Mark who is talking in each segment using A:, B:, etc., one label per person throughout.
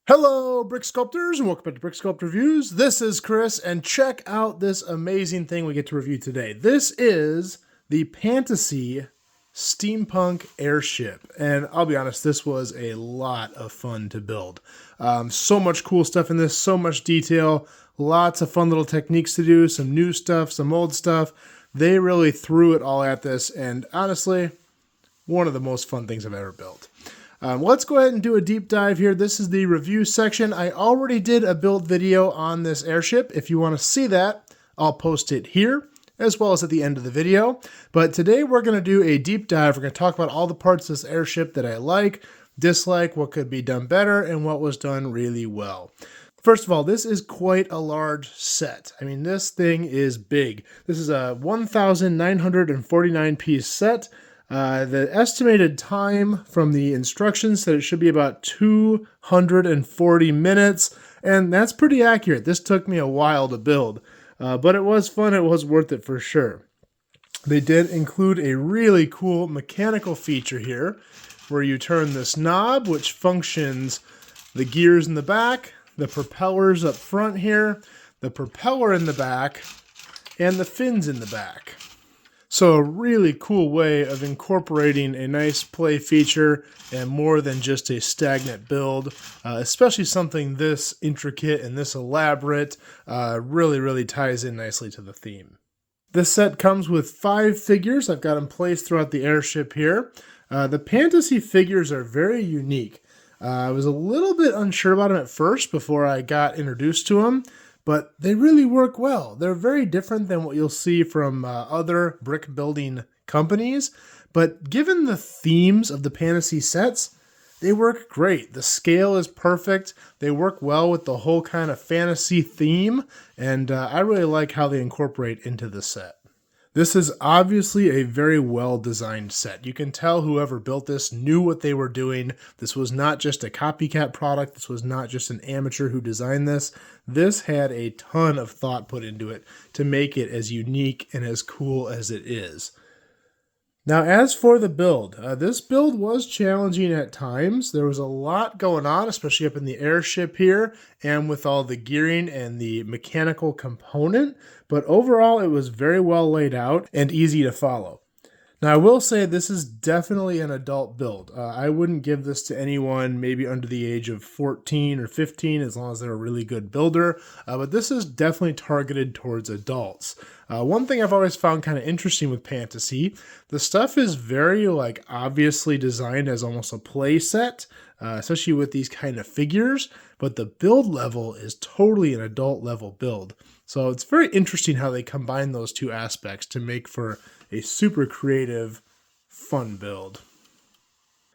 A: Hello, Brick Sculptors, and welcome back to Brick Sculpt Reviews. This is Chris, and check out this amazing thing we get to review today. This is the Pantasy Steampunk Airship, and I'll be honest, this was a lot of fun to build. So much cool stuff in this, so much detail, lots of fun little techniques to do, some new stuff, some old stuff. They really threw it all at this, and honestly, one of the most fun things I've ever built. Let's go ahead and do a deep dive here. This is the review section. I already did a build video on this airship. If you want to see that, I'll post it here as well as at the end of the video. But today we're going to do a deep dive. We're going to talk about all the parts of this airship that I like, dislike, what could be done better, and what was done really well. First of all, this is quite a large set. I mean, this thing is big. This is a 1,949 piece set. The estimated time from the instructions said it should be about 240 minutes, and that's pretty accurate. This took me a while to build, but it was fun. It was worth it for sure. They did include a really cool mechanical feature here where you turn this knob, which functions the gears in the back, the propellers up front here, the propeller in the back, and the fins in the back. So a really cool way of incorporating a nice play feature and more than just a stagnant build, especially something this intricate and this elaborate, really ties in nicely to the theme. This set comes with 5 figures. I've got them placed throughout the airship here. The Pantasy figures are very unique. I was a little bit unsure about them at first before I got introduced to them. But they really work well. They're very different than what you'll see from other brick building companies. But given the themes of the Pantasy sets, they work great. The scale is perfect. They work well with the whole kind of fantasy theme. And I really like how they incorporate into the set. This is obviously a very well-designed set. You can tell whoever built this knew what they were doing. This was not just a copycat product. This was not just an amateur who designed this. This had a ton of thought put into it to make it as unique and as cool as it is. Now, as for the build, this build was challenging at times. There was a lot going on, especially up in the airship here, and with all the gearing and the mechanical component. But overall, it was very well laid out and easy to follow. Now, I will say this is definitely an adult build. I wouldn't give this to anyone maybe under the age of 14 or 15, as long as they're a really good builder. But this is definitely targeted towards adults. One thing I've always found kind of interesting with Pantasy, the stuff is very obviously designed as almost a play set, especially with these kind of figures. But the build level is totally an adult level build. So it's very interesting how they combine those two aspects to make for a super creative, fun build.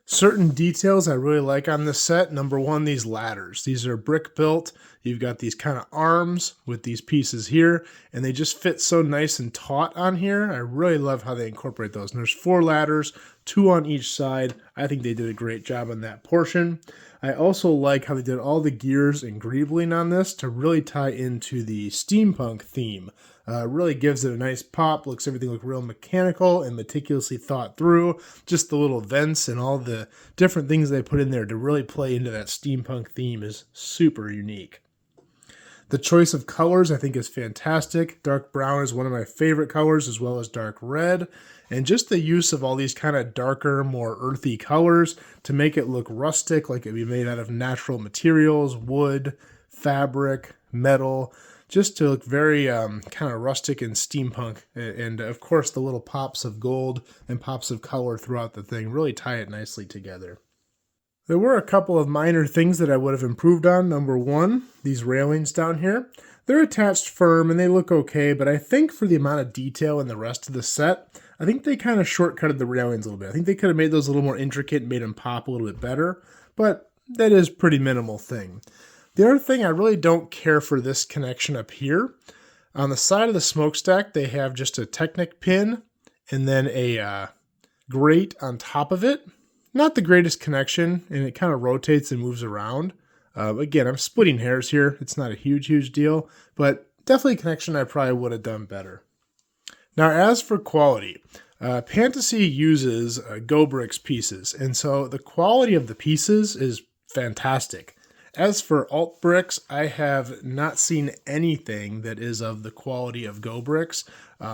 A: Certain details I really like on this set. Number one, these ladders. These are brick built. You've got these kind of arms with these pieces here, and they just fit so nice and taut on here. I really love how they incorporate those. And there's 4 ladders, 2 on each side. I think they did a great job on that portion. I also like how they did all the gears and greebling on this to really tie into the steampunk theme. Really gives it a nice pop, everything look real mechanical and meticulously thought through. Just the little vents and all the different things they put in there to really play into that steampunk theme is super unique. The choice of colors I think is fantastic. Dark brown is one of my favorite colors, as well as dark red. And just the use of all these kind of darker, more earthy colors to make it look rustic, like it'd be made out of natural materials, wood, fabric, metal, just to look very kind of rustic and steampunk. And of course, the little pops of gold and pops of color throughout the thing really tie it nicely together. There were a couple of minor things that I would have improved on. Number one, these railings down here. They're attached firm and they look okay, but I think for the amount of detail in the rest of the set, I think they kind of shortcutted the railings a little bit. I think they could have made those a little more intricate and made them pop a little bit better, but that is a pretty minimal thing. The other thing, I really don't care for this connection up here. On the side of the smokestack, they have just a Technic pin and then a grate on top of it. Not the greatest connection, and it kind of rotates and moves around. Again, I'm splitting hairs here. It's not a huge deal, but definitely a connection I probably would have done better. Now, as for quality, Pantasy uses GoBricks pieces, and so the quality of the pieces is fantastic. As for alt bricks, I have not seen anything that is of the quality of Go bricks.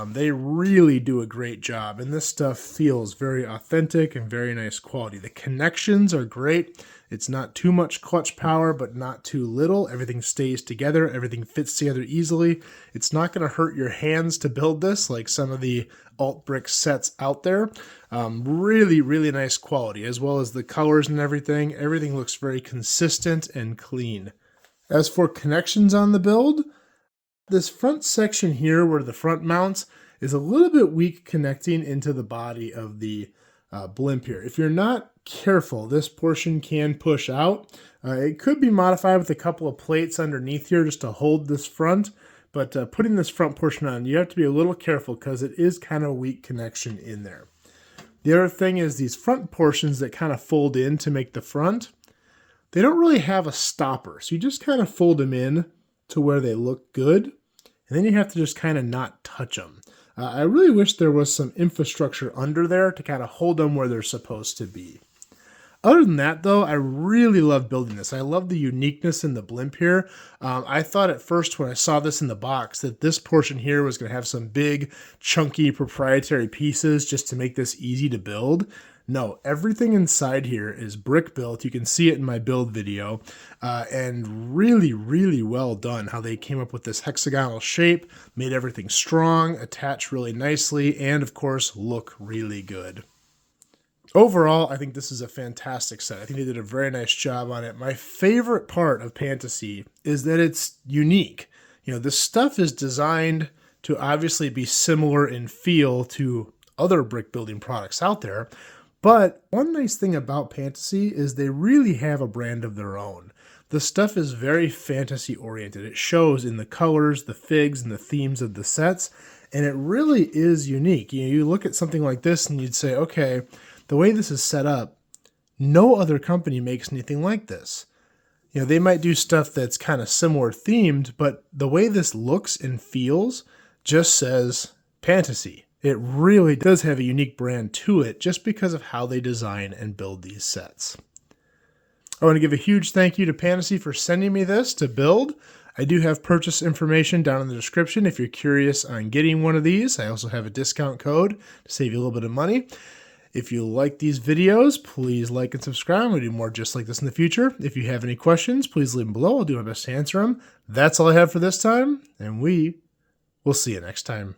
A: They really do a great job, and this stuff feels very authentic and very nice quality. The connections are great. It's not too much clutch power, but not too little. Everything stays together. Everything fits together easily. It's not going to hurt your hands to build this like some of the alt brick sets out there. Really, really nice quality, as well as the colors and everything. Everything looks very consistent and clean. As for connections on the build, this front section here where the front mounts is a little bit weak connecting into the body of the blimp here. If you're not careful, this portion can push out. It could be modified with a couple of plates underneath here just to hold this front, but putting this front portion on, you have to be a little careful because it is kind of a weak connection in there. The other thing is these front portions that kind of fold in to make the front, they don't really have a stopper. So you just kind of fold them in to where they look good, and then you have to just kind of not touch them. I really wish there was some infrastructure under there to kind of hold them where they're supposed to be. Other than that, though, I really love building this. I love the uniqueness in the blimp here. I thought at first when I saw this in the box that this portion here was going to have some big, chunky, proprietary pieces just to make this easy to build. No, everything inside here is brick built. You can see it in my build video, and really, really well done how they came up with this hexagonal shape, made everything strong, attach really nicely, and of course, look really good. Overall, I think this is a fantastic set. I think they did a very nice job on it. My favorite part of Pantasy is that it's unique. You know, this stuff is designed to obviously be similar in feel to other brick building products out there, but one nice thing about Pantasy is they really have a brand of their own. The stuff is very fantasy oriented. It shows in the colors, the figs, and the themes of the sets, and it really is unique. You know, you look at something like this and you'd say, okay, the way this is set up, no other company makes anything like this. You know, they might do stuff that's kind of similar themed, but the way this looks and feels just says Pantasy. It really does have a unique brand to it just because of how they design and build these sets. I want to give a huge thank you to Pantasy for sending me this to build. I do have purchase information down in the description if you're curious on getting one of these. I also have a discount code to save you a little bit of money. If you like these videos, please like and subscribe. We'll do more just like this in the future. If you have any questions, please leave them below. I'll do my best to answer them. That's all I have for this time, and we will see you next time.